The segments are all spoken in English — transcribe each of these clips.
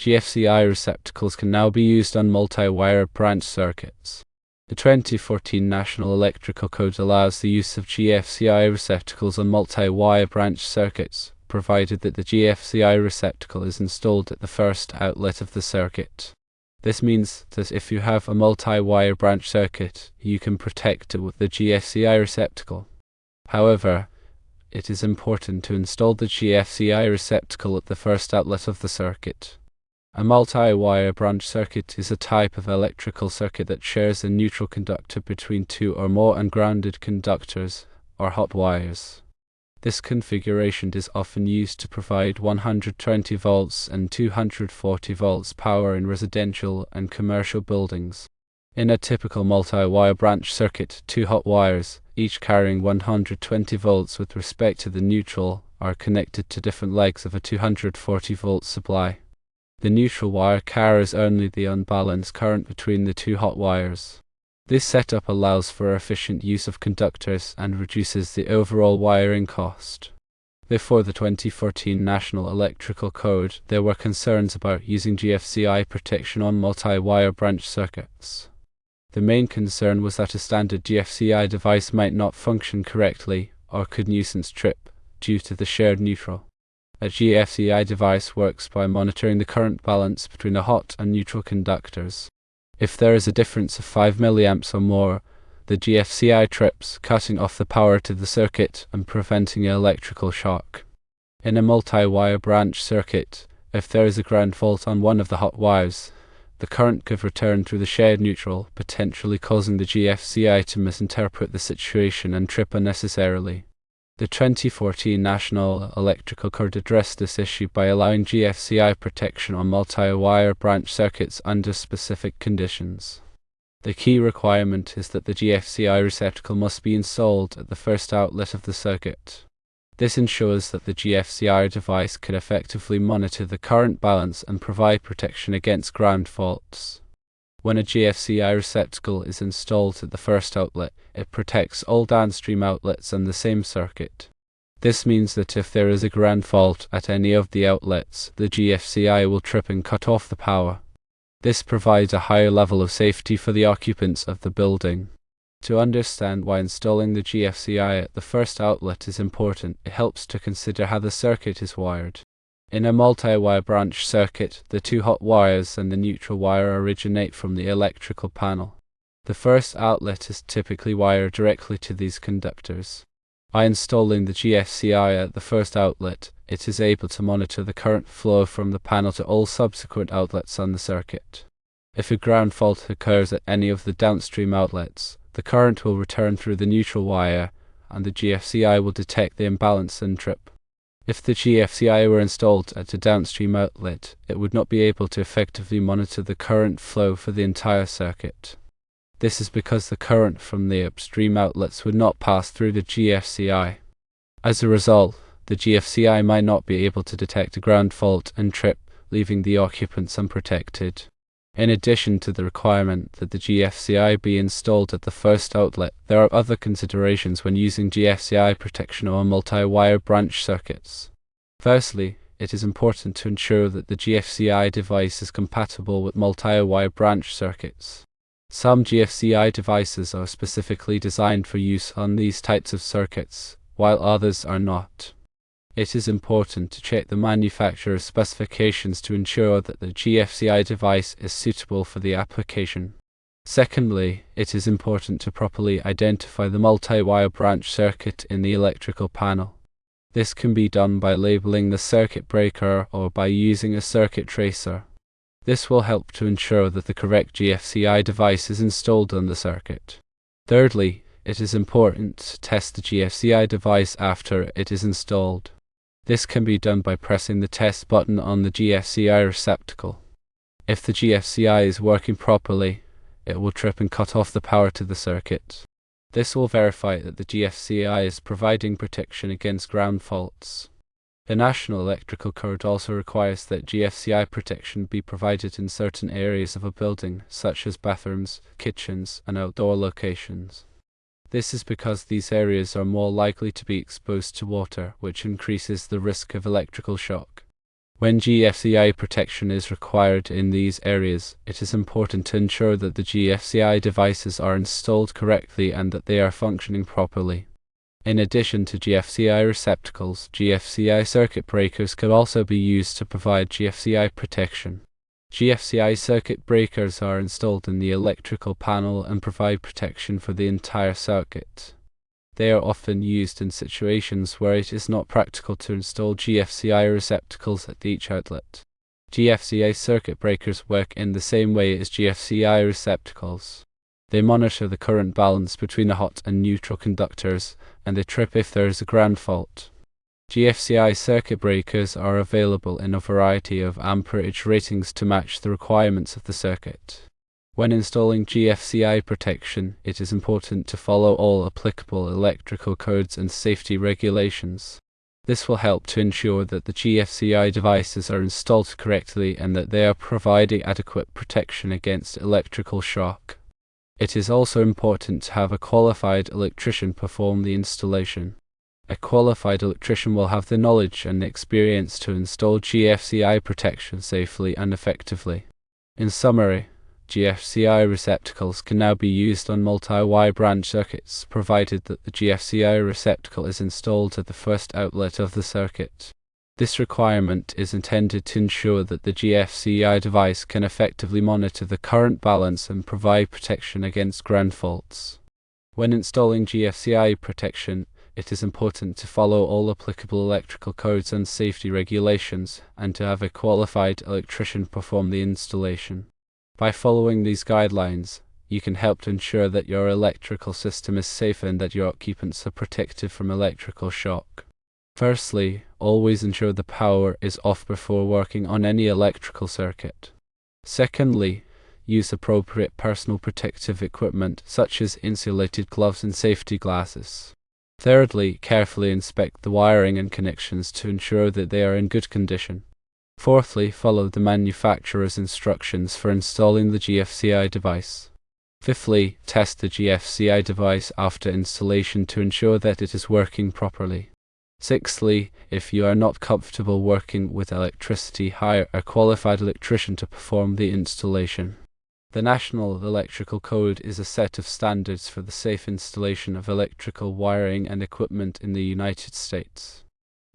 GFCI receptacles can now be used on multi-wire branch circuits. The 2014 National Electrical Code allows the use of GFCI receptacles on multi-wire branch circuits, provided that the GFCI receptacle is installed at the first outlet of the circuit. This means that if you have a multi-wire branch circuit, you can protect it with the GFCI receptacle. However, it is important to install the GFCI receptacle at the first outlet of the circuit. A multi-wire branch circuit is a type of electrical circuit that shares a neutral conductor between two or more ungrounded conductors, or hot wires. This configuration is often used to provide 120 volts and 240 volts power in residential and commercial buildings. In a typical multi-wire branch circuit, two hot wires, each carrying 120 volts with respect to the neutral, are connected to different legs of a 240 volt supply. The neutral wire carries only the unbalanced current between the two hot wires. This setup allows for efficient use of conductors and reduces the overall wiring cost. Before the 2014 National Electrical Code, there were concerns about using GFCI protection on multi-wire branch circuits. The main concern was that a standard GFCI device might not function correctly or could nuisance trip due to the shared neutral. A GFCI device works by monitoring the current balance between the hot and neutral conductors. If there is a difference of 5 mA or more, the GFCI trips, cutting off the power to the circuit and preventing an electrical shock. In a multi-wire branch circuit, if there is a ground fault on one of the hot wires, the current could return through the shared neutral, potentially causing the GFCI to misinterpret the situation and trip unnecessarily. The 2014 National Electrical Code addressed this issue by allowing GFCI protection on multi-wire branch circuits under specific conditions. The key requirement is that the GFCI receptacle must be installed at the first outlet of the circuit. This ensures that the GFCI device can effectively monitor the current balance and provide protection against ground faults. When a GFCI receptacle is installed at the first outlet, it protects all downstream outlets on the same circuit. This means that if there is a ground fault at any of the outlets, the GFCI will trip and cut off the power. This provides a higher level of safety for the occupants of the building. To understand why installing the GFCI at the first outlet is important, it helps to consider how the circuit is wired. In a multi-wire branch circuit, the two hot wires and the neutral wire originate from the electrical panel. The first outlet is typically wired directly to these conductors. By installing the GFCI at the first outlet, it is able to monitor the current flow from the panel to all subsequent outlets on the circuit. If a ground fault occurs at any of the downstream outlets, the current will return through the neutral wire, and the GFCI will detect the imbalance and trip. If the GFCI were installed at a downstream outlet, it would not be able to effectively monitor the current flow for the entire circuit. This is because the current from the upstream outlets would not pass through the GFCI. As a result, the GFCI might not be able to detect a ground fault and trip, leaving the occupants unprotected. In addition to the requirement that the GFCI be installed at the first outlet, there are other considerations when using GFCI protection on multi-wire branch circuits. Firstly, it is important to ensure that the GFCI device is compatible with multi-wire branch circuits. Some GFCI devices are specifically designed for use on these types of circuits, while others are not. It is important to check the manufacturer's specifications to ensure that the GFCI device is suitable for the application. Secondly, it is important to properly identify the multi-wire branch circuit in the electrical panel. This can be done by labeling the circuit breaker or by using a circuit tracer. This will help to ensure that the correct GFCI device is installed on the circuit. Thirdly, it is important to test the GFCI device after it is installed. This can be done by pressing the test button on the GFCI receptacle. If the GFCI is working properly, it will trip and cut off the power to the circuit. This will verify that the GFCI is providing protection against ground faults. The National Electrical Code also requires that GFCI protection be provided in certain areas of a building, such as bathrooms, kitchens, and outdoor locations. This is because these areas are more likely to be exposed to water, which increases the risk of electrical shock. When GFCI protection is required in these areas, it is important to ensure that the GFCI devices are installed correctly and that they are functioning properly. In addition to GFCI receptacles, GFCI circuit breakers could also be used to provide GFCI protection. GFCI circuit breakers are installed in the electrical panel and provide protection for the entire circuit. They are often used in situations where it is not practical to install GFCI receptacles at each outlet. GFCI circuit breakers work in the same way as GFCI receptacles. They monitor the current balance between the hot and neutral conductors, and they trip if there is a ground fault. GFCI circuit breakers are available in a variety of amperage ratings to match the requirements of the circuit. When installing GFCI protection, it is important to follow all applicable electrical codes and safety regulations. This will help to ensure that the GFCI devices are installed correctly and that they are providing adequate protection against electrical shock. It is also important to have a qualified electrician perform the installation. A qualified electrician will have the knowledge and experience to install GFCI protection safely and effectively. In summary, GFCI receptacles can now be used on multi-wire branch circuits, provided that the GFCI receptacle is installed at the first outlet of the circuit. This requirement is intended to ensure that the GFCI device can effectively monitor the current balance and provide protection against ground faults. When installing GFCI protection, it is important to follow all applicable electrical codes and safety regulations, and to have a qualified electrician perform the installation. By following these guidelines, you can help to ensure that your electrical system is safe and that your occupants are protected from electrical shock. Firstly, always ensure the power is off before working on any electrical circuit. Secondly, use appropriate personal protective equipment such as insulated gloves and safety glasses. Thirdly, carefully inspect the wiring and connections to ensure that they are in good condition. Fourthly, follow the manufacturer's instructions for installing the GFCI device. Fifthly, test the GFCI device after installation to ensure that it is working properly. Sixthly, if you are not comfortable working with electricity, hire a qualified electrician to perform the installation. The National Electrical Code is a set of standards for the safe installation of electrical wiring and equipment in the United States.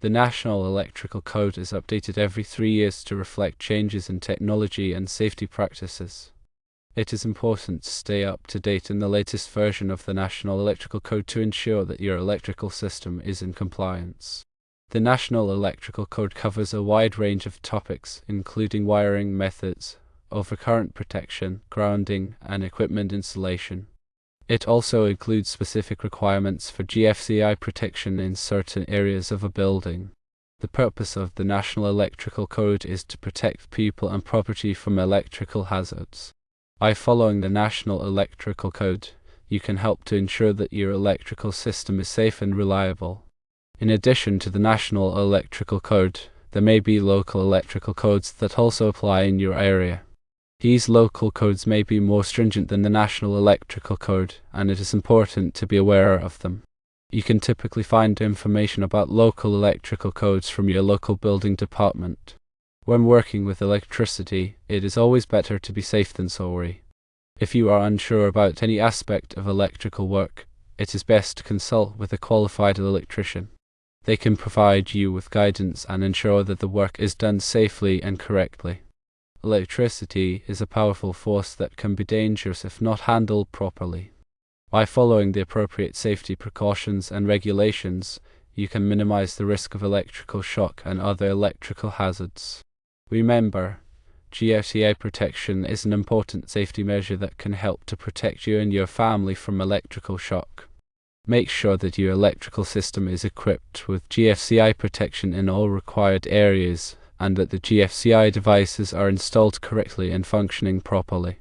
The National Electrical Code is updated every 3 years to reflect changes in technology and safety practices. It is important to stay up to date in the latest version of the National Electrical Code to ensure that your electrical system is in compliance. The National Electrical Code covers a wide range of topics, including wiring methods, overcurrent protection, grounding, and equipment installation. It also includes specific requirements for GFCI protection in certain areas of a building. The purpose of the National Electrical Code is to protect people and property from electrical hazards. By following the National Electrical Code, you can help to ensure that your electrical system is safe and reliable. In addition to the National Electrical Code, there may be local electrical codes that also apply in your area. These local codes may be more stringent than the National Electrical Code, and it is important to be aware of them. You can typically find information about local electrical codes from your local building department. When working with electricity, it is always better to be safe than sorry. If you are unsure about any aspect of electrical work, it is best to consult with a qualified electrician. They can provide you with guidance and ensure that the work is done safely and correctly. Electricity is a powerful force that can be dangerous if not handled properly. By following the appropriate safety precautions and regulations, you can minimize the risk of electrical shock and other electrical hazards. Remember, GFCI protection is an important safety measure that can help to protect you and your family from electrical shock. Make sure that your electrical system is equipped with GFCI protection in all required areas, and that the GFCI devices are installed correctly and functioning properly.